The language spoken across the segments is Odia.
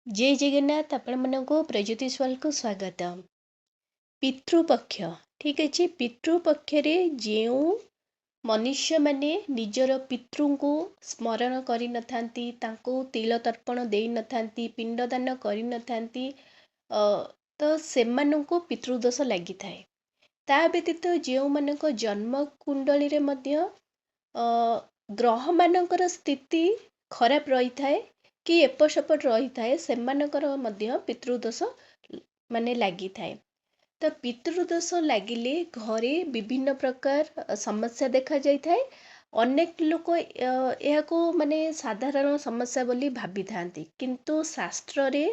जय जगन्नाथ आपण मानक प्रज्योतिषवाल को स्वागत। पितृपक्ष ठीक अच्छे पितृपक्ष जो मनुष्य माने निजर पितृ को स्मरण करि नथांती तांको तिल तर्पण देई नथांती पिंडदान करि नथांती तो सेमानंको पितृदोष लगी थाए। ता व्यतीत जो मानक जन्म कुंडली रे मध्य ग्रह मानकर स्थिति खराब रही थाए कि एपट सेपट रही थाए सेमानकर मध्य पितृदोष माने लगी थाए। तो पितृदोष लगिले घरे विभिन्न प्रकार समस्या देखा जाय थाए। अनेक लोक को माने साधारण समस्या बोली भाभी थांती किंतु शास्त्र रे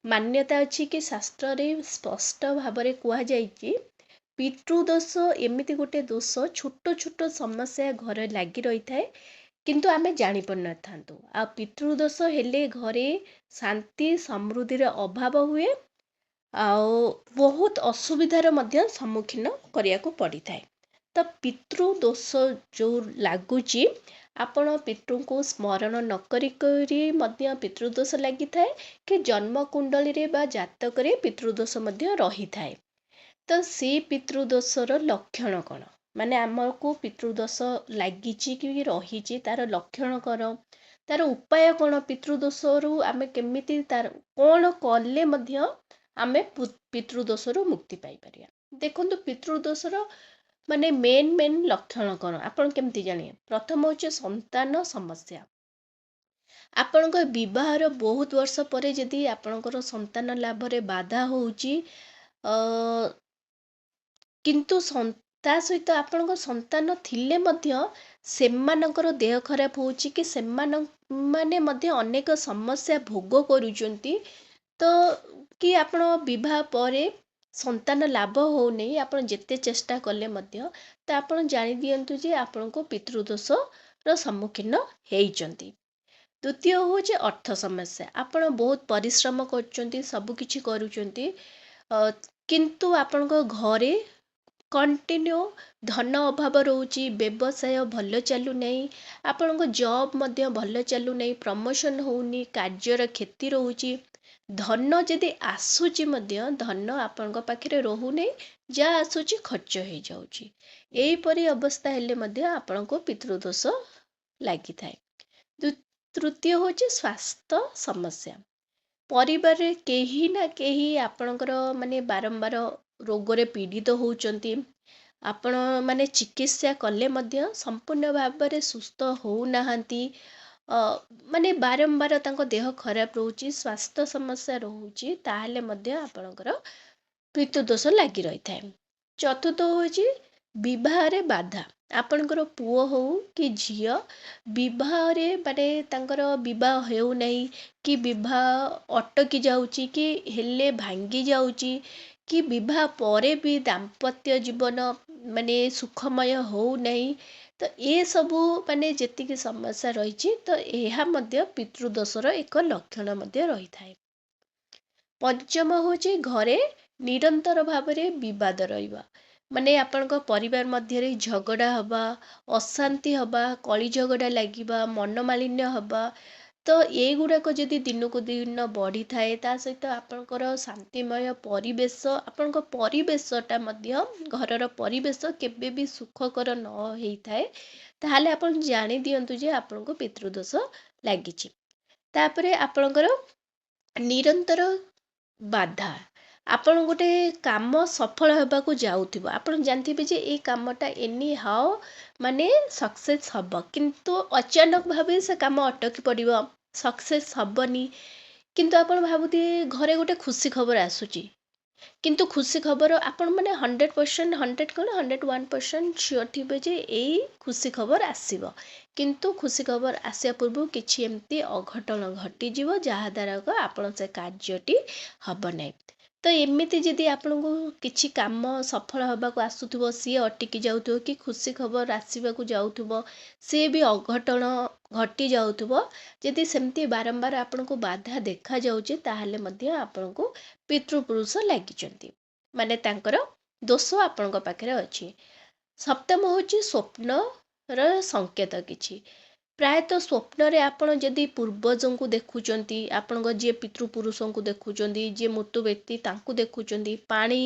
मान्यता अछि कि शास्त्र रे स्पष्ट भाव रे कुहा जायछि पितृदोष एमिति गोटे दोष छोट छोट समस्या घर लगी रही थाए किंतु आमे जानी पर न थांतु आ पितृदोष हेले घरे शांति समृद्धि अभाव हुए आओ बहुत असुविधार मध्य सम्मुखीन करिया को पड़ी थाए। तो पितृदोष जो लागुची आपण पितृ को स्मरण न करी मध्य पितृदोष लगी थाए कि जन्म कुंडली रे बा जातक रे पितृदोष मध्य रही थाए। तो से पितृदोषर लक्षण कौन माने आमको पितृदोष लगी कि रही तार लक्षण कौन तार उपाय कौन पितृदोषरु आमे केमिति तार कौन कले मध्य आमे पितृदोषरु मुक्ति पाई परिया। देखंतु पितृदोषर माने मेन लक्षण कौन आपण केमिति जानिए। प्रथम होचे संतान समस्या। आपणक विवाहर बहुत वर्ष पर जदि आपणकर संतान लाभ रे बाधा होउची किंतु ता सहित आपणक संतान थिले मध्य सेमानकर देह खराब होउची कि सेमान माने मध्य अनेक समस्या भोग करूचंती। तो कि आपण विवाह परे संतान लाभ हो नहीं आपण जेते चेष्टा कले मध्य तो आपण जानि दियंतु जे आपण को पितृदोष रो सम्मुखीन हेइचंती। द्वितीय होचे अर्थ समस्या। आपण बहुत परिश्रम करचंती सब किछि करूचंती किंतु आपण को घरे कंटिन्यू धन अभाव रोची व्यवसाय भल चलु नहीं आपण को जॉब मध्य भल चलु नहीं प्रमोशन होउनी कार्यर क्षति रोची धन जदि आसुची मध्य धन आपण पाखे रहू नहीं जा आसुची खर्च हो जाउची एहीपरि अवस्था हेले मध्य आपण को पितृदोष लगी थाए। तृतीय होची स्वास्थ्य समस्या। परिवार रे केही ना केही आपणकर माने बारंबार रोगरे पीड़ित होउचंती आपण माने चिकित्सा कले मध्य संपूर्ण भाव में सुस्थ हो नाहंती माने बारंबार तांको देह खराब रोची स्वास्थ्य समस्या रोची ताहले मध्य आपणकर पितृदोष लगी रही थाए। चतुर्थ होची विवाह रे बाधा। आपणकर पुओ हो कि झियो विवाह रे माने तांकर विवाह हेउ नहीं कि विवाह अटकी जाउची कि हेले भांगी जाउची कि विवाह परे भी दाम्पत्य जीवन माने सुखमय हो नहीं। तो ये सबू माने जेतिकी समस्या रही तो यह मध्य पितृदोषर एक लक्षण मध्य रही थाए। पंचम होची घरे निरंतर भाव में विवाद रहिबा माने आपनक परिवार मध्य रे झगड़ा हवा अशांति हवा कली झगड़ा लागिबा मनमालिन्य हवा। तो ये गुड़ाक जदि दिन को दिन बढ़ी थाए ता सहित आपनकर शांतिमय परिवेश आपनक परिवेशटा मध्य घरर परिवेश केबे भी सुखकर न होई थाए ताहले आपन जानि दियंतु जे आपनको पितृदोष लागिछि। तापरे आपनकर निरंतर बाधा आपण गोटे काम सफल होबाकू जाउथिबो आपण जानथिबे जे ए कामटा एनी हाउ माने सक्सेस हब किंतु अचानक भाबे से काम अटकी पड़िबो सक्सेस हबनी किंतु आपण भाबुथि घरे गोटे खुशी खबर आसुची किंतु खुशी खबर आपण माने 100% 100 कौन 101% श्योर थिबे जे एई खुशी खबर आसीबो किंतु खुशी खबर आसिया पूर्व किछि एमती अघटन घटी जीवो जहा द्वारा आपण से कार्यटी हब नै। तो एमिति जदि आपको किछि काम सफल होबाकू आसुथुबो सी अटकी जाउथुबो कि खुशी खबर आसीबाकू जाउथुबो सी भी अघटन घटी जाउथुबो जदि सेमती बारंबार आपको बाधा देखा जाउची ताहले मध्य आपको पितृपुरुष लागिचंती माने तांकर दोष आपनक पाखरे अछि। सप्तम होची स्वप्न र संकेत किछि ପ୍ରାୟତଃ ସ୍ୱପ୍ନରେ ଆପଣ ଯଦି ପୂର୍ବଜଙ୍କୁ ଦେଖୁଛନ୍ତି, ଆପଣଙ୍କ ଯିଏ ପିତୃପୁରୁଷଙ୍କୁ ଦେଖୁଛନ୍ତି, ଯିଏ ମୃତ୍ୟୁ ବ୍ୟକ୍ତି ତାଙ୍କୁ ଦେଖୁଛନ୍ତି, ପାଣି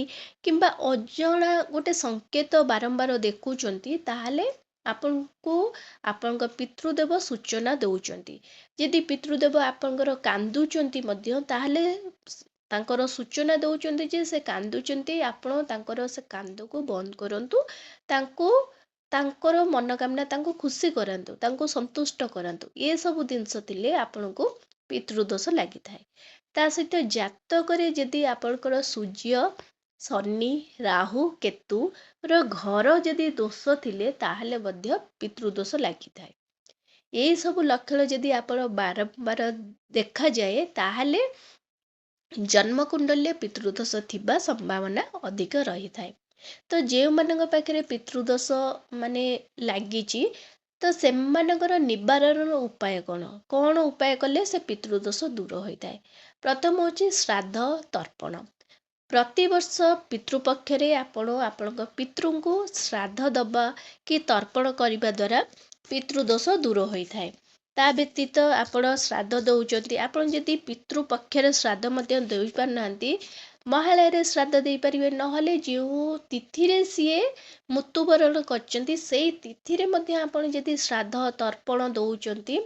କିମ୍ବା ଅଜଣା ଗୋଟେ ସଂକେତ ବାରମ୍ବାର ଦେଖୁଛନ୍ତି, ତାହେଲେ ଆପଣଙ୍କୁ ଆପଣଙ୍କ ପିତୃଦେବ ସୂଚନା ଦେଉଛନ୍ତି। ଯଦି ପିତୃଦେବ ଆପଣଙ୍କର କାନ୍ଦୁଛନ୍ତି ମଧ୍ୟ, ତାହେଲେ ତାଙ୍କର ସୂଚନା ଦେଉଛନ୍ତି ଯେ ସେ କାନ୍ଦୁଛନ୍ତି, ଆପଣ ତାଙ୍କର ସେ କାନ୍ଦକୁ ବନ୍ଦ କରନ୍ତୁ, ତାଙ୍କୁ ତାଙ୍କର ମନୋକାମନା ତାଙ୍କୁ ଖୁସି କରାନ୍ତୁ, ତାଙ୍କୁ ସନ୍ତୁଷ୍ଟ କରାନ୍ତୁ। ଏସବୁ ଜିନିଷ ଥିଲେ ଆପଣଙ୍କୁ ପିତୃଦୋଷ ଲାଗିଥାଏ। ତା ସହିତ ଜାତକରେ ଯଦି ଆପଣଙ୍କର ସୂର୍ଯ୍ୟ, ଶନି, ରାହୁ, କେତୁର ଘର ଯଦି ଦୋଷ ଥିଲେ ତାହେଲେ ମଧ୍ୟ ପିତୃଦୋଷ ଲାଗିଥାଏ। ଏସବୁ ଲକ୍ଷଣ ଯଦି ଆପଣ ବାରମ୍ବାର ଦେଖାଯାଏ ତାହେଲେ ଜନ୍ମକୁଣ୍ଡଲୀରେ ପିତୃଦୋଷ ଥିବା ସମ୍ଭାବନା ଅଧିକ ରହିଥାଏ। ତ ଯେଉଁମାନଙ୍କ ପାଖରେ ପିତୃଦୋଷ ମାନେ ଲାଗିଛି, ତ ସେମାନଙ୍କର ନିବାରଣର ଉପାୟ କ'ଣ? କ'ଣ ଉପାୟ କଲେ ସେ ପିତୃଦୋଷ ଦୂର ହୋଇଥାଏ? ପ୍ରଥମ ହେଉଛି ଶ୍ରାଦ୍ଧ ତର୍ପଣ। ପ୍ରତିବର୍ଷ ପିତୃପକ୍ଷରେ ଆପଣ ଆପଣଙ୍କ ପିତୃଙ୍କୁ ଶ୍ରାଦ୍ଧ ଦେବା କି ତର୍ପଣ କରିବା ଦ୍ୱାରା ପିତୃଦୋଷ ଦୂର ହୋଇଥାଏ। ତା ବ୍ୟତୀତ ଆପଣ ଶ୍ରାଦ୍ଧ ଦେଉଛନ୍ତି, ଆପଣ ଯଦି ପିତୃପକ୍ଷରେ ଶ୍ରାଦ୍ଧ ମଧ୍ୟ ଦେଇପାରୁନାହାନ୍ତି, ମହାଳୟରେ ଶ୍ରାଦ୍ଧ ଦେଇପାରିବେ, ନହେଲେ ଯେଉଁ ତିଥିରେ ସିଏ ମୃତ୍ୟୁବରଣ କରିଛନ୍ତି ସେଇ ତିଥିରେ ମଧ୍ୟ ଆପଣ ଯଦି ଶ୍ରାଦ୍ଧ ତର୍ପଣ ଦେଉଛନ୍ତି,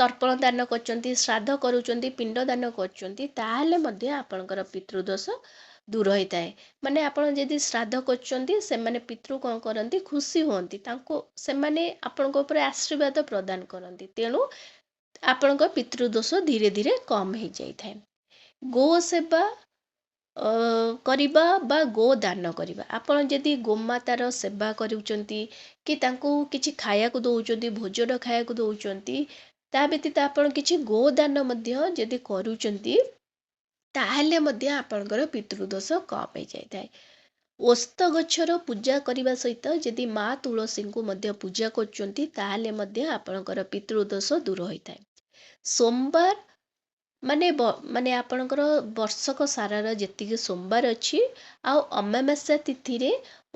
ତର୍ପଣ ଦାନ କରୁଛନ୍ତି, ଶ୍ରାଦ୍ଧ କରୁଛନ୍ତି, ପିଣ୍ଡ ଦାନ କରୁଛନ୍ତି, ତାହେଲେ ମଧ୍ୟ ଆପଣଙ୍କର ପିତୃଦୋଷ ଦୂର ହୋଇଥାଏ। ମାନେ ଆପଣ ଯଦି ଶ୍ରାଦ୍ଧ କରୁଛନ୍ତି, ସେମାନେ ପିତୃ କ'ଣ କରନ୍ତି, ଖୁସି ହୁଅନ୍ତି, ତାଙ୍କୁ ସେମାନେ ଆପଣଙ୍କ ଉପରେ ଆଶୀର୍ବାଦ ପ୍ରଦାନ କରନ୍ତି, ତେଣୁ ଆପଣଙ୍କ ପିତୃଦୋଷ ଧୀରେ ଧୀରେ କମ୍ ହେଇଯାଇଥାଏ। ଗୋ ସେବା କରିବା ବା ଗୋ ଦାନ କରିବା। ଆପଣ ଯଦି ଗୋମାତାର ସେବା କରୁଛନ୍ତି କି ତାଙ୍କୁ କିଛି ଖାଇବାକୁ ଦେଉଛନ୍ତି, ଭୋଜନ ଖାଇବାକୁ ଦେଉଛନ୍ତି, ତା ବ୍ୟତୀତ ଆପଣ କିଛି ଗୋ ଦାନ ମଧ୍ୟ ଯଦି କରୁଛନ୍ତି, ତାହେଲେ ମଧ୍ୟ ଆପଣଙ୍କର ପିତୃଦୋଷ କମ୍ ହେଇଯାଇଥାଏ। ଓସ୍ତ ଗଛର ପୂଜା କରିବା ସହିତ ଯଦି ମା ତୁଳସୀଙ୍କୁ ମଧ୍ୟ ପୂଜା କରୁଛନ୍ତି, ତାହେଲେ ମଧ୍ୟ ଆପଣଙ୍କର ପିତୃଦୋଷ ଦୂର ହୋଇଥାଏ। ସୋମବାର ମାନେ ଆପଣଙ୍କର ବର୍ଷକ ସାରାର ଯେତିକି ସୋମବାର ଅଛି, ଆଉ ଅମାବାସ୍ୟା ତିଥିରେ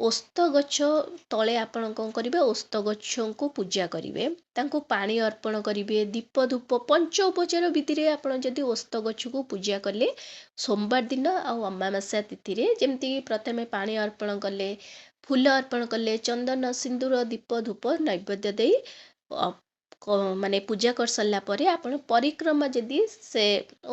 ଓସ୍ତ ଗଛ ତଳେ ଆପଣ କ'ଣ କରିବେ, ଓସ୍ତ ଗଛଙ୍କୁ ପୂଜା କରିବେ, ତାଙ୍କୁ ପାଣି ଅର୍ପଣ କରିବେ, ଦୀପ ଧୂପ ପଞ୍ଚ ଉପଚାର ବିଧିରେ ଆପଣ ଯଦି ଓସ୍ତ ଗଛକୁ ପୂଜା କଲେ ସୋମବାର ଦିନ ଆଉ ଅମାବାସ୍ୟା ତିଥିରେ, ଯେମିତିକି ପ୍ରଥମେ ପାଣି ଅର୍ପଣ କଲେ, ଫୁଲ ଅର୍ପଣ କଲେ, ଚନ୍ଦନ ସିନ୍ଦୁର ଦୀପ ଧୂପ ନୈବେଦ୍ୟ ଦେଇ ମାନେ ପୂଜା କରିସାରିଲା ପରେ ଆପଣ ପରିକ୍ରମା ଯଦି ସେ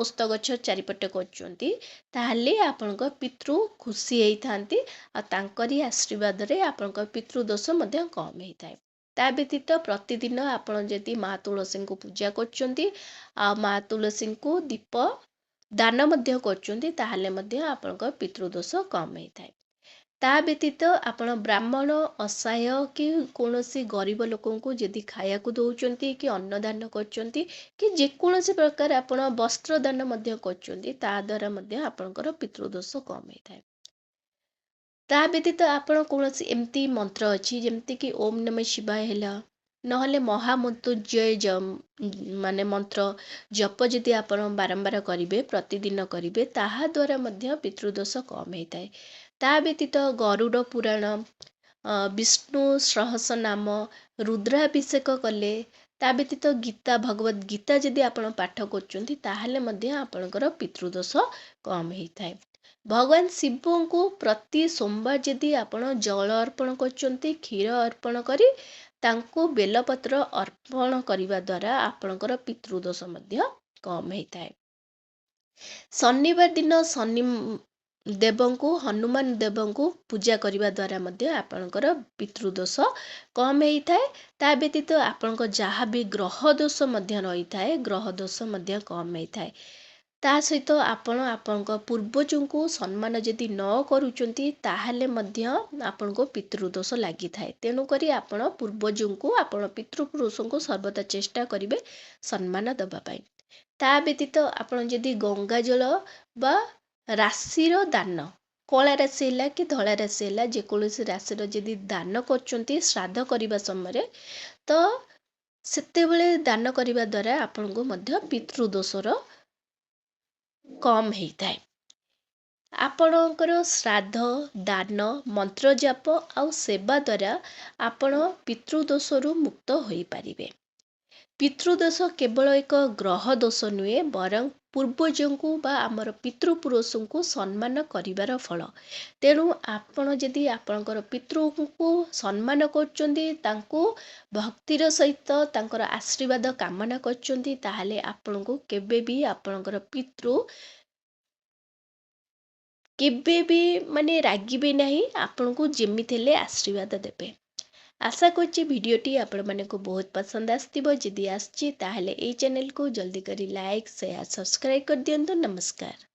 ଓସ୍ତ ଗଛ ଚାରିପଟେ କରୁଛନ୍ତି, ତାହେଲେ ଆପଣଙ୍କ ପିତୃ ଖୁସି ହେଇଥାନ୍ତି, ଆଉ ତାଙ୍କରି ଆଶୀର୍ବାଦରେ ଆପଣଙ୍କ ପିତୃଦୋଷ ମଧ୍ୟ କମ୍ ହେଇଥାଏ। ତା ବ୍ୟତୀତ ପ୍ରତିଦିନ ଆପଣ ଯଦି ମା ତୁଳସୀଙ୍କୁ ପୂଜା କରୁଛନ୍ତି ଆଉ ମା ତୁଳସୀଙ୍କୁ ଦୀପ ଦାନ ମଧ୍ୟ କରୁଛନ୍ତି, ତାହେଲେ ମଧ୍ୟ ଆପଣଙ୍କ ପିତୃଦୋଷ କମ୍ ହେଇଥାଏ। ତା ବ୍ୟତୀତ ଆପଣ ବ୍ରାହ୍ମଣ, ଅସହାୟ କି କୌଣସି ଗରିବ ଲୋକଙ୍କୁ ଯଦି ଖାଇବାକୁ ଦେଉଛନ୍ତି କି ଅନ୍ନଦାନ କରୁଛନ୍ତି କି ଯେକୌଣସି ପ୍ରକାର ଆପଣ ବସ୍ତ୍ର ଦାନ ମଧ୍ୟ କରୁଛନ୍ତି, ତା ଦ୍ୱାରା ମଧ୍ୟ ଆପଣଙ୍କର ପିତୃଦୋଷ କମ୍ ହେଇଥାଏ। ତା ବ୍ୟତୀତ ଆପଣ କୌଣସି ଏମିତି ମନ୍ତ୍ର ଅଛି ଯେମିତିକି ଓମ୍ ନମଃ ଶିବାୟ ହେଲା, ନହେଲେ ମହାମୃତ୍ୟୁଞ୍ଜୟ ମାନେ ମନ୍ତ୍ର ଜପ ଯଦି ଆପଣ ବାରମ୍ବାର କରିବେ, ପ୍ରତିଦିନ କରିବେ, ତାହା ଦ୍ୱାରା ମଧ୍ୟ ପିତୃଦୋଷ କମ୍ ହେଇଥାଏ। ତା ବ୍ୟତୀତ ଗରୁଡ଼ ପୁରାଣ, ବିଷ୍ଣୁ ସହସ୍ରନାମ, ରୁଦ୍ରାଭିଷେକ କଲେ, ତା ବ୍ୟତୀତ ଗୀତା, ଭଗବତ ଗୀତା ଯଦି ଆପଣ ପାଠ କରୁଛନ୍ତି, ତାହେଲେ ମଧ୍ୟ ଆପଣଙ୍କର ପିତୃଦୋଷ କମ୍ ହେଇଥାଏ। ଭଗବାନ ଶିବଙ୍କୁ ପ୍ରତି ସୋମବାର ଯଦି ଆପଣ ଜଳ ଅର୍ପଣ କରୁଛନ୍ତି, କ୍ଷୀର ଅର୍ପଣ କରି ତାଙ୍କୁ ବେଲପତ୍ର ଅର୍ପଣ କରିବା ଦ୍ୱାରା ଆପଣଙ୍କର ପିତୃଦୋଷ ମଧ୍ୟ କମ୍ ହେଇଥାଏ। ଶନିବାର ଦିନ ଶନି ଦେବଙ୍କୁ, ହନୁମାନ ଦେବଙ୍କୁ ପୂଜା କରିବା ଦ୍ୱାରା ମଧ୍ୟ ଆପଣଙ୍କର ପିତୃଦୋଷ କମ୍ ହେଇଥାଏ। ତା ବ୍ୟତୀତ ଆପଣଙ୍କ ଯାହା ବି ଗ୍ରହ ଦୋଷ ମଧ୍ୟ ରହିଥାଏ, ଗ୍ରହ ଦୋଷ ମଧ୍ୟ କମ୍ ହେଇଥାଏ। ତା ସହିତ ଆପଣ ଆପଣଙ୍କ ପୂର୍ବଜଙ୍କୁ ସମ୍ମାନ ଯଦି ନ କରୁଛନ୍ତି, ତାହେଲେ ମଧ୍ୟ ଆପଣଙ୍କୁ ପିତୃଦୋଷ ଲାଗିଥାଏ। ତେଣୁକରି ଆପଣ ପୂର୍ବଜଙ୍କୁ, ଆପଣ ପିତୃପୁରୁଷଙ୍କୁ ସର୍ବଦା ଚେଷ୍ଟା କରିବେ ସମ୍ମାନ ଦେବା ପାଇଁ। ତା ବ୍ୟତୀତ ଆପଣ ଯଦି ଗଙ୍ଗାଜଳ ବା ରାଶିର ଦାନ, କଳା ରାଶି ହେଲା କି ଧଳା ରାଶି ହେଲା, ଯେକୌଣସି ରାଶିର ଯଦି ଦାନ କରୁଛନ୍ତି ଶ୍ରାଦ୍ଧ କରିବା ସମୟରେ, ତ ସେତେବେଳେ ଦାନ କରିବା ଦ୍ୱାରା ଆପଣଙ୍କୁ ମଧ୍ୟ ପିତୃଦୋଷର କମ୍ ହେଇଥାଏ। ଆପଣଙ୍କର ଶ୍ରାଦ୍ଧ, ଦାନ, ମନ୍ତ୍ରଜାପ ଆଉ ସେବା ଦ୍ୱାରା ଆପଣ ପିତୃଦୋଷରୁ ମୁକ୍ତ ହୋଇପାରିବେ। ପିତୃଦୋଷ କେବଳ ଏକ ଗ୍ରହ ଦୋଷ ନୁହେଁ, ବରଂ ପୂର୍ବଜଙ୍କୁ ବା ଆମର ପିତୃପୁରୁଷଙ୍କୁ ସମ୍ମାନ କରିବାର ଫଳ। ତେଣୁ ଆପଣ ଯଦି ଆପଣଙ୍କର ପିତୃଙ୍କୁ ସମ୍ମାନ କରୁଛନ୍ତି, ତାଙ୍କୁ ଭକ୍ତିର ସହିତ ତାଙ୍କର ଆଶୀର୍ବାଦ କାମନା କରୁଛନ୍ତି, ତାହେଲେ ଆପଣଙ୍କୁ କେବେ ବି ଆପଣଙ୍କର ପିତୃ କେବେ ବି ମାନେ ରାଗିବେ ନାହିଁ, ଆପଣଙ୍କୁ ଯେମିତି ହେଲେ ଆଶୀର୍ବାଦ ଦେବେ। ଆଶା କରୁଛି ଭିଡ଼ିଓଟି ଆପଣମାନଙ୍କୁ ବହୁତ ପସନ୍ଦ ଆସିଥିବ। ଯଦି ଆସିଛି ତାହେଲେ ଏଇ ଚ୍ୟାନେଲକୁ ଜଲ୍ଦି କରି ଲାଇକ୍ ସେୟାର ସବସ୍କ୍ରାଇବ୍ କରିଦିଅନ୍ତୁ। ନମସ୍କାର।